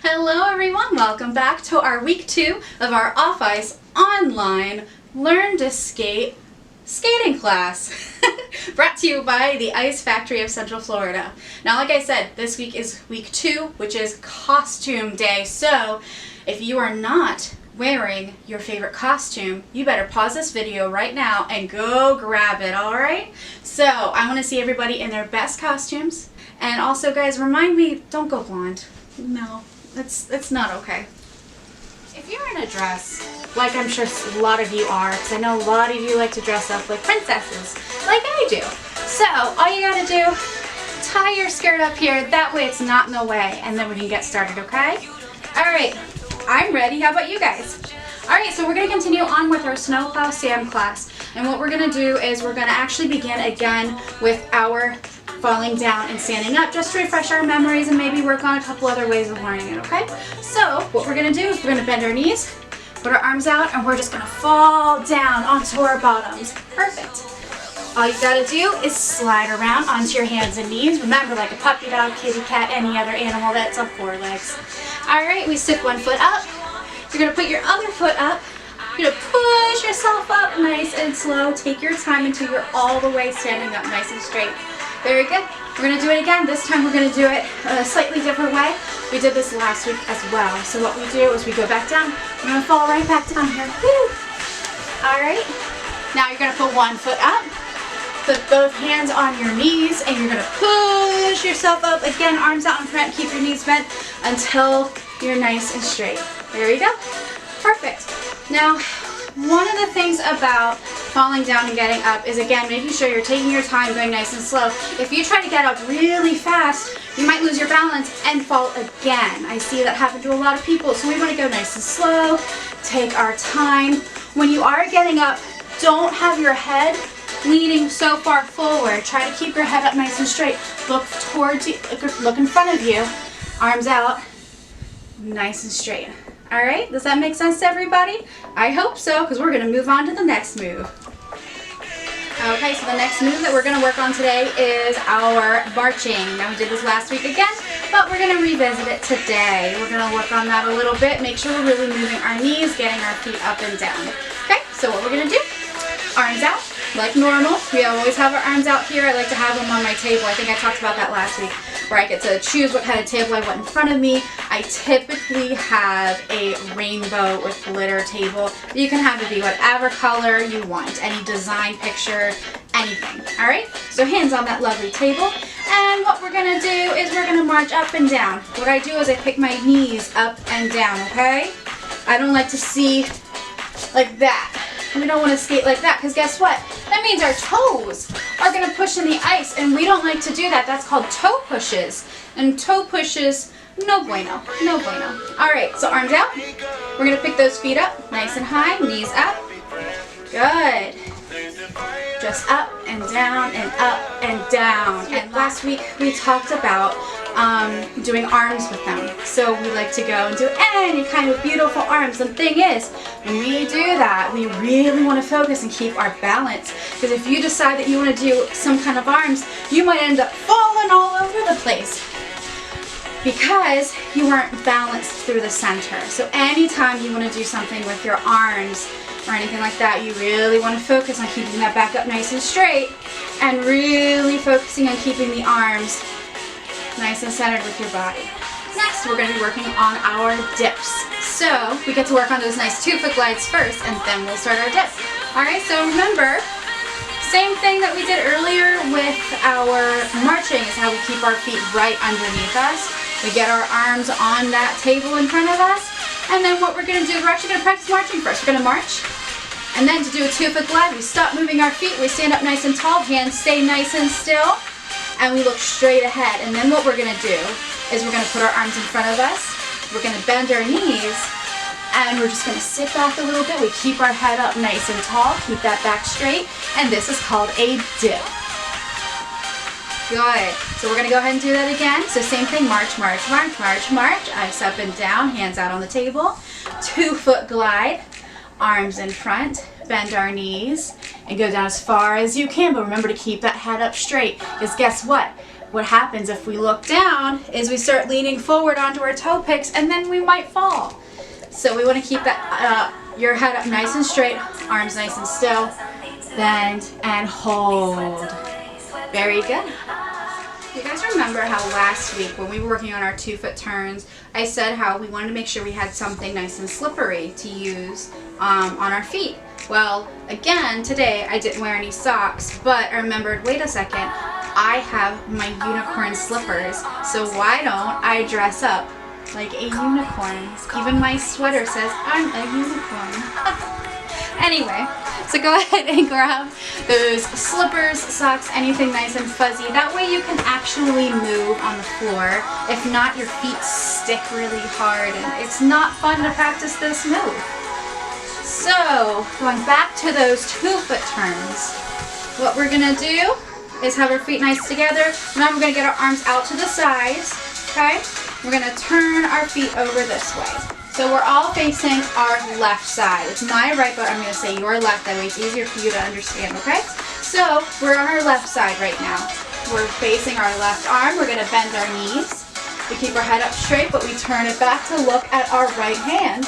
Hello everyone, welcome back to our week 2 of our Off Ice online Learn to Skate skating class. Brought to you by the Ice Factory of Central Florida. Now, like I said, this week is week 2, which is costume day. So if you are not wearing your favorite costume, you better pause this video right now and go grab it, alright? So I want to see everybody in their best costumes. And also, guys, remind me, don't go blonde. No. It's not okay. If you're in a dress, like I'm sure a lot of you are, because I know a lot of you like to dress up like princesses, like I do. So all you gotta do, tie your skirt up here, that way it's not in the way, and then we can get started, okay? Alright, I'm ready. How about you guys? Alright, so we're going to continue on with our snowplow Sam class, and what we're going to do is we're going to actually begin again with our falling down and standing up, just to refresh our memories and maybe work on a couple other ways of learning it, okay? So what we're going to do is we're going to bend our knees, put our arms out, and we're just going to fall down onto our bottoms. Perfect. All you got to do is slide around onto your hands and knees. Remember, like a puppy dog, kitty cat, any other animal that's on 4 legs. Alright, we stick one foot up. You're going to put your other foot up. You're going to push yourself up nice and slow. Take your time until you're all the way standing up nice and straight. Very good. We're going to do it again. This time we're going to do it a slightly different way. We did this last week as well. So what we do is we go back down. We're going to fall right back down here. Woo! Alright. Now you're going to put one foot up. Put both hands on your knees and you're going to push yourself up. Again, arms out in front. Keep your knees bent until you're nice and straight. There you go. Perfect. Now, one of the things about falling down and getting up is, again, making sure you're taking your time, going nice and slow. If you try to get up really fast, you might lose your balance and fall again. I see that happen to a lot of people, so we want to go nice and slow, take our time. When you are getting up, don't have your head leaning so far forward. Try to keep your head up nice and straight. Look towards you, look in front of you, arms out, nice and straight. Alright, does that make sense to everybody? I hope so, because we're going to move on to the next move. Okay, so the next move that we're going to work on today is our marching. Now, we did this last week again, but we're going to revisit it today. We're going to work on that a little bit, make sure we're really moving our knees, getting our feet up and down. Okay, so what we're going to do, arms out, like normal. We always have our arms out here. I like to have them on my table. I think I talked about that last week, where I get to choose what kind of table I want in front of me. I typically have a rainbow with glitter table. You can have it be whatever color you want, any design, picture, anything. Alright, so hands on that lovely table. And what we're going to do is we're going to march up and down. What I do is I pick my knees up and down, okay? I don't like to see like that. We don't want to skate like that, because guess what? That means our toes are going to push in the ice, and we don't like to do that. That's called toe pushes. And toe pushes, no bueno, no bueno. Alright, so arms out. We're going to pick those feet up, nice and high, knees up. Good. Just up and down and up and down. And last week we talked about doing arms with them. So we like to go and do any kind of beautiful arms. The thing is, when we do that, we really want to focus and keep our balance. Because if you decide that you want to do some kind of arms, you might end up falling all over the place because you weren't balanced through the center. So anytime you want to do something with your arms or anything like that, you really want to focus on keeping that back up nice and straight and really focusing on keeping the arms nice and centered with your body. Next, we're going to be working on our dips. So we get to work on those nice 2-foot glides first, and then we'll start our dip. Alright, so remember, same thing that we did earlier with our marching is how we keep our feet right underneath us. We get our arms on that table in front of us, and then what we're going to do, we're actually going to practice marching first. We're going to march, and then to do a 2-foot glide, we stop moving our feet, we stand up nice and tall, hands stay nice and still, and we look straight ahead. And then what we're going to do is we're going to put our arms in front of us, we're going to bend our knees, and we're just going to sit back a little bit. We keep our head up nice and tall, keep that back straight, and this is called a dip. Good. So we're going to go ahead and do that again. So same thing, march, march, march, march, march, eyes up and down, hands out on the table, 2-foot glide, arms in front, bend our knees, and go down as far as you can, but remember to keep that head up straight, because guess what? what happens if we look down is we start leaning forward onto our toe picks and then we might fall. So we want to keep that your head up nice and straight, arms nice and still, bend and hold. Very good. You guys remember how last week when we were working on our 2-foot turns, I said how we wanted to make sure we had something nice and slippery to use on our feet. Well, again, today I didn't wear any socks, but I remembered, wait a second, I have my unicorn slippers, so why don't I dress up like a unicorn? Even my sweater says I'm a unicorn. Anyway, so go ahead and grab those slippers, socks, anything nice and fuzzy. That way you can actually move on the floor. If not, your feet stick really hard and it's not fun to practice this move. So, going back to those 2-foot turns, what we're gonna do is have our feet nice together. Now we're gonna get our arms out to the sides, okay? We're gonna turn our feet over this way. So we're all facing our left side. It's my right, but I'm gonna say your left. That way it's easier for you to understand, okay? So we're on our left side right now. We're facing our left arm. We're gonna bend our knees. We keep our head up straight, but we turn it back to look at our right hand.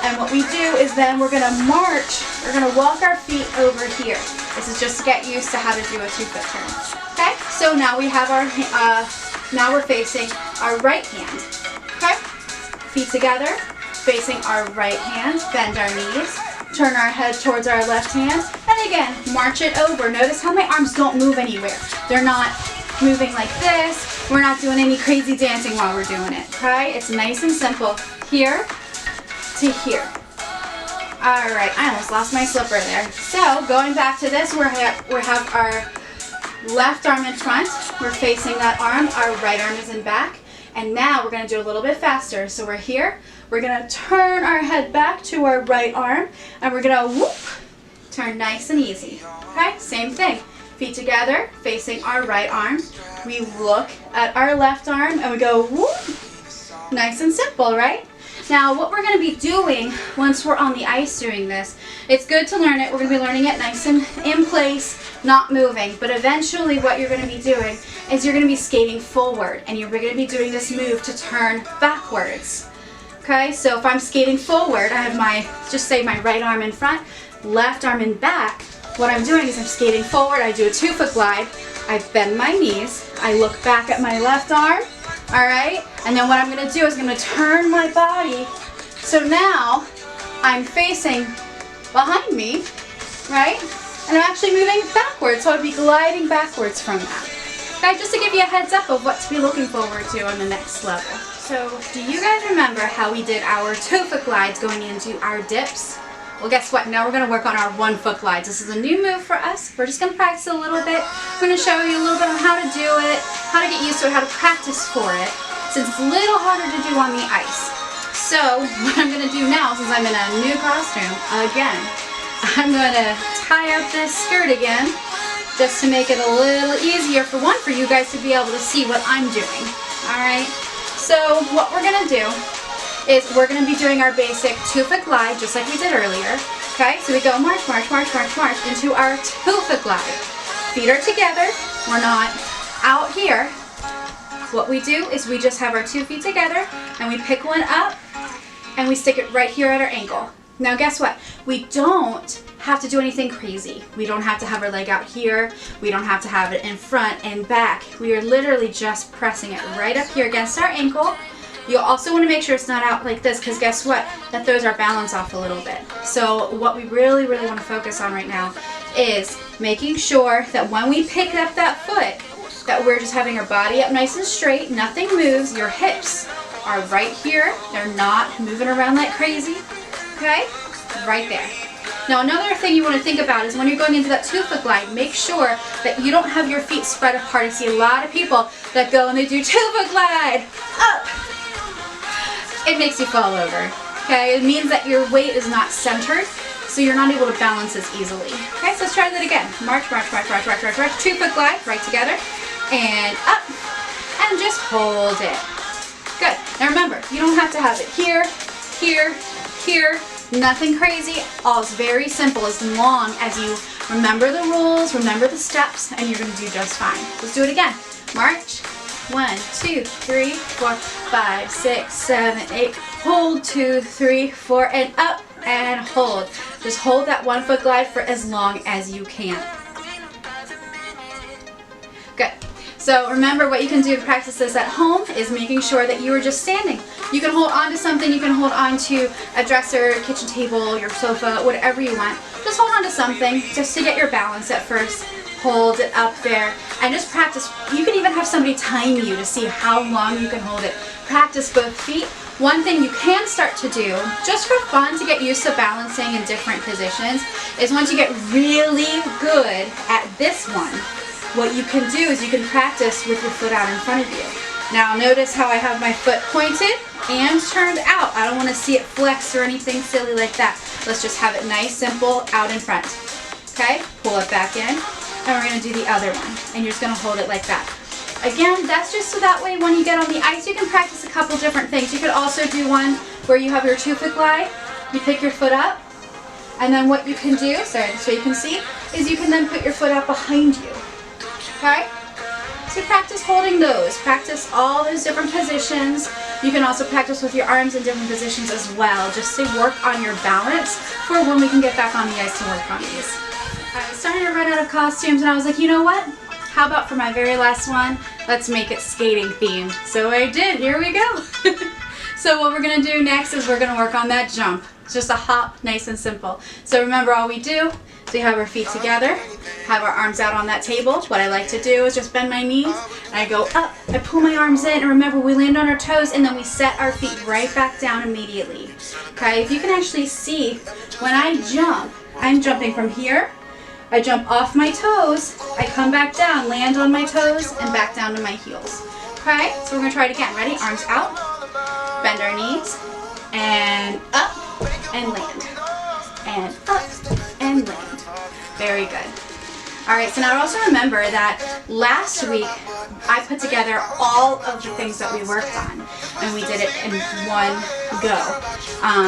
And what we do is then we're gonna march. We're gonna walk our feet over here. This is just to get used to how to do a 2-foot turn. Okay, so now we have our, now we're facing our right hand. Okay, feet together, facing our right hand, bend our knees, turn our head towards our left hand, and again, march it over. Notice how my arms don't move anywhere. They're not moving like this. We're not doing any crazy dancing while we're doing it, okay? It's nice and simple. Here to here. All right, I almost lost my slipper there. So going back to this, we have our left arm in front. We're facing that arm. Our right arm is in back. And now we're gonna do a little bit faster. So we're here. We're gonna turn our head back to our right arm. And we're gonna whoop, turn nice and easy. Okay, same thing. Feet together, facing our right arm. We look at our left arm and we go whoop. Nice and simple, right? Now, what we're going to be doing once we're on the ice doing this, it's good to learn it. We're going to be learning it nice and in place, not moving. But eventually what you're going to be doing is you're going to be skating forward, and you're going to be doing this move to turn backwards. Okay, so if I'm skating forward, I have my, just say my right arm in front, left arm in back. What I'm doing is I'm skating forward, I do a 2-foot glide, I bend my knees, I look back at my left arm, all right? And then what I'm gonna do is I'm gonna turn my body. So now I'm facing behind me, right? And I'm actually moving backwards, so I'd be gliding backwards from that. Okay, just to give you a heads up of what to be looking forward to on the next level. So do you guys remember how we did our 2-foot glides going into our dips? Well, guess what? Now we're going to work on our 1-foot glides. This is a new move for us. We're just going to practice a little bit. We're going to show you a little bit on how to do it, how to get used to it, how to practice for it, since it's a little harder to do on the ice. So what I'm going to do now, since I'm in a new costume, again, I'm going to tie up this skirt again, just to make it a little easier for you guys to be able to see what I'm doing. All right? So what we're going to do is we're going to be doing our basic 2-foot glide, just like we did earlier. Okay, so we go march, march, march, march, march into our 2-foot glide. Feet are together. We're not out here. What we do is we just have our 2 feet together, and we pick one up, and we stick it right here at our ankle. Now guess what? We don't have to do anything crazy. We don't have to have our leg out here. We don't have to have it in front and back. We are literally just pressing it right up here against our ankle. You'll also want to make sure it's not out like this, because guess what? That throws our balance off a little bit. So what we really, really want to focus on right now is making sure that when we pick up that foot, that we're just having our body up nice and straight, nothing moves, your hips are right here, they're not moving around like crazy, okay? Right there. Now another thing you want to think about is when you're going into that 2-foot glide, make sure that you don't have your feet spread apart. I see a lot of people that go and they do 2-foot glide, up. It makes you fall over, okay? It means that your weight is not centered, so you're not able to balance as easily. Okay, so let's try that again. March, march, march, march, march, march, march. 2-foot glide, right together, and up, and just hold it. Good. Now remember, you don't have to have it here, here, here, nothing crazy. All is very simple as long as you remember the rules, remember the steps, and you're gonna do just fine. Let's do it again. March, 1, 2, 3, 4, 5, 6, 7, 8. Hold, 2, 3, 4, and up and hold. Just hold that 1 foot glide for as long as you can. Good. So remember, what you can do to practice this at home is making sure that you are just standing. You can hold on to something, you can hold on to a dresser, kitchen table, your sofa, whatever you want. Just hold on to something just to get your balance at first. Hold it up there and just practice. You can even have somebody time you to see how long you can hold it. Practice both feet. One thing you can start to do, just for fun, to get used to balancing in different positions, is once you get really good at this one, what you can do is you can practice with your foot out in front of you. Now notice how I have my foot pointed and turned out. I don't want to see it flex or anything silly like that. Let's just have it nice, simple, out in front. Okay, pull it back in, and we're going to do the other one. And you're just going to hold it like that. Again, that's just so that way when you get on the ice, you can practice a couple different things. You could also do one where you have your 2 foot glide, you pick your foot up, and then what you can do, so you can see, is you can then put your foot up behind you. Okay? So practice holding those. Practice all those different positions. You can also practice with your arms in different positions as well, just to work on your balance for when we can get back on the ice to work on these. I was starting to run out of costumes, and I was like, you know what? How about for my very last one, let's make it skating themed. So I did. Here we go. So what we're going to do next is we're going to work on that jump. It's just a hop, nice and simple. So remember, all we do is we have our feet together, have our arms out on that table. What I like to do is just bend my knees, and I go up, I pull my arms in, and remember, we land on our toes, and then we set our feet right back down immediately. Okay, if you can actually see, when I jump, I'm jumping from here, I jump off my toes, I come back down, land on my toes, and back down to my heels. Okay, so we're going to try it again. Ready? Arms out, bend our knees, and up, and land, and up, and land. Very good. All right, so now also remember that last week I put together all of the things that we worked on, and we did it in one go,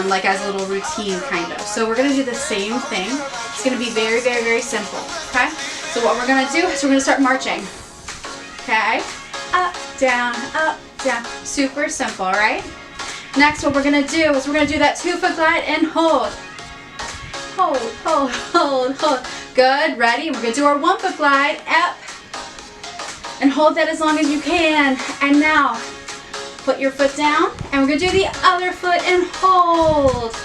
like as a little routine kind of. So we're going to do the same thing. It's going to be very, very, very simple, okay? So what we're going to do is we're going to start marching, okay? Up, down, super simple, right? Next, what we're going to do is we're going to do that 2 foot glide and hold. Hold, hold, hold, hold. Good, ready? We're going to do our 1 foot glide, up, and hold that as long as you can. And now, put your foot down, and we're going to do the other foot and hold.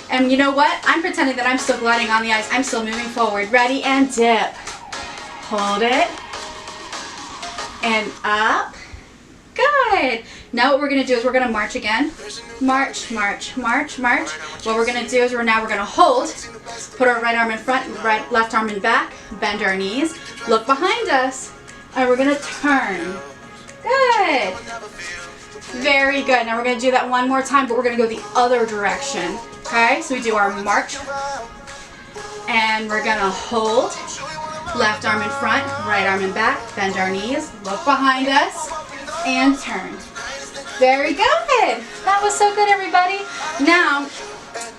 And you know what? I'm pretending that I'm still gliding on the ice. I'm still moving forward. Ready, and dip. Hold it. And up. Good. Now what we're going to do is we're going to march again. March, march, march, march. What we're going to do is we're going to hold, put our right arm in front, left arm in back, bend our knees, look behind us, and we're going to turn. Good. Very good. Now we're going to do that one more time, but we're going to go the other direction. Okay, so we do our march, and we're going to hold, left arm in front, right arm in back, bend our knees, look behind us, and turn. Very good. That was so good, everybody. Now,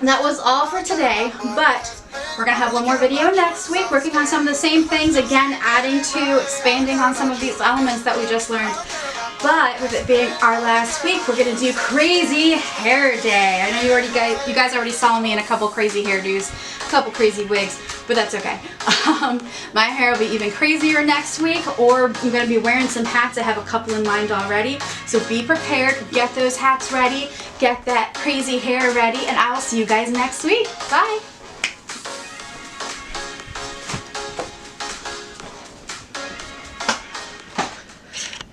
that was all for today, but we're going to have one more video next week working on some of the same things, again, adding to, expanding on some of these elements that we just learned. But with it being our last week, we're going to do crazy hair day. I know you guys already saw me in a couple crazy hairdos, a couple crazy wigs, but that's okay. My hair will be even crazier next week, or I'm going to be wearing some hats. I have a couple in mind already. So be prepared, get those hats ready, get that crazy hair ready, and I will see you guys next week. Bye.